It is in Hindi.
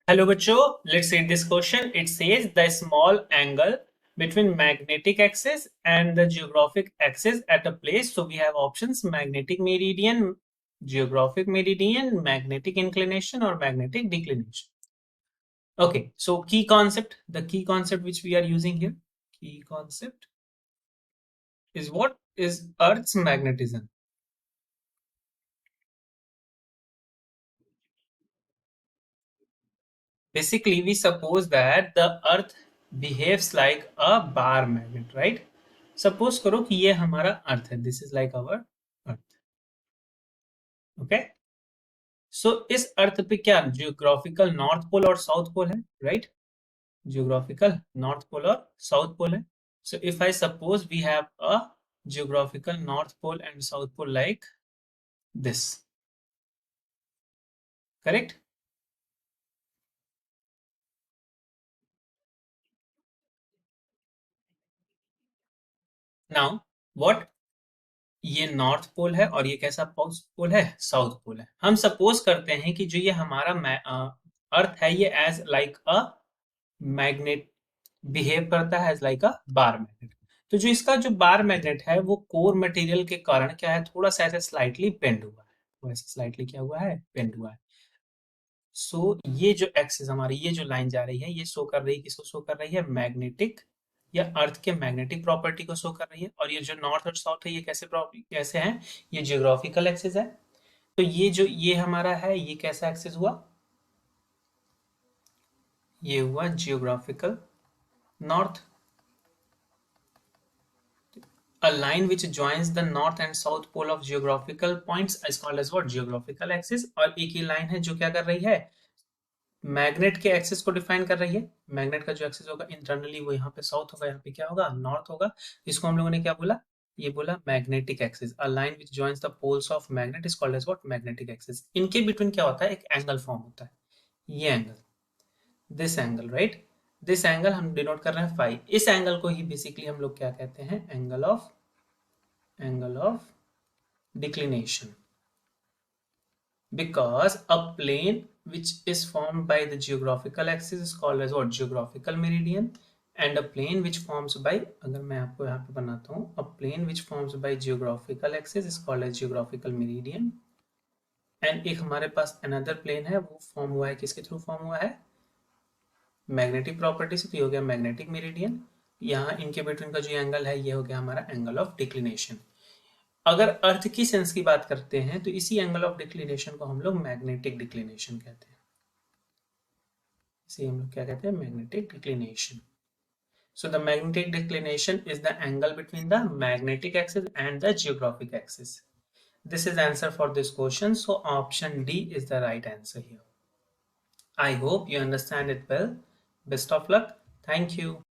Hello बच्चों, let's read this question. It says the small angle between magnetic axis and the geographic axis at a place. So we have options: magnetic meridian, geographic meridian, magnetic inclination, or magnetic declination. Okay, so the key concept which we are using here, key concept is what is Earth's magnetism. Basically, we suppose that the Earth behaves like a bar magnet, right? Suppose करो कि ये हमारा अर्थ है, this is like our earth. Okay, so इस अर्थ पे क्या जियोग्राफिकल नॉर्थ पोल और साउथ पोल है, राइट? जियोग्राफिकल नॉर्थ पोल और साउथ पोल है. So if I suppose we have a geographical north pole and south pole like this, correct? Now what, ये नॉर्थ पोल है और ये कैसा पोल है, साउथ पोल है. हम सपोज करते हैं कि जो ये हमारा अर्थ है ये as like a magnet behave करता है, as like a bar magnet. तो जो इसका जो बार मैग्नेट है वो कोर मटेरियल के कारण क्या है, थोड़ा सा ऐसे स्लाइटली बेंड हुआ है. वो ऐसे स्लाइटली क्या हुआ है, बेंड हुआ है. सो ये जो एक्सिस हमारी, ये जो लाइन जा रही है, ये शो कर रही है, किसको शो कर रही है, मैग्नेटिक या अर्थ के मैग्नेटिक प्रॉपर्टी को शो कर रही है. और ये जो नॉर्थ और साउथ है ये कैसे कैसे हैं, ये जियोग्राफिकल एक्सिस है. तो ये जो ये हमारा है ये कैसा एक्सिस हुआ, ये हुआ geographical north. A line which joins the north and south pole of geographical points is called as what, geographical axis. और एक ही लाइन है जो क्या कर रही है, मैग्नेट के एक्सिस को डिफाइन कर रही है. मैग्नेट का जो एक्सिस होगा इंटरनली वो यहाँ पे साउथ होगा, यहाँ पे क्या होगा, नॉर्थ होगा. इसको हम लोगों ने क्या बोला, ये बोला magnetic axis. A line which joins the poles of magnet is called as what, magnetic axis. इनके बिटवीन क्या होता है, एक एंगल फॉर्म होता है, ये angle, this angle, right? This angle हम डिनोट कर रहे हैं फाई. इस एंगल को ही बेसिकली हम लोग क्या कहते हैं, angle of declination, because a plane which is formed by the geographical axis is called as what, geographical meridian. And a plane which forms by, अगर मैं आपको यहाँ पे बनाता हूँ, a plane which forms by geographical axis is called as geographical meridian. and एक हमारे पास another plane है, वो फॉर्म हुआ है, किसके थ्रू फॉर्म हुआ है, मैग्नेटिक प्रॉपर्टी से, तो ये हो गया मैग्नेटिक मेरिडियन. यहाँ इनके बिटवीन का जो एंगल है ये हो गया हमारा एंगल ऑफ डिक्लिनेशन. अगर अर्थ की सेंस की बात करते हैं तो इसी एंगल ऑफ डिक्लिनेशन को हम लोग मैग्नेटिक डिक्लिनेशन कहते हैं. इसी हम लोग क्या कहते हैं, magnetic declination. So the magnetic declination is the angle between the magnetic axis and the geographic axis. This is answer for this question. So option D is the right answer here. I hope you understand it well. Best of luck. Thank you.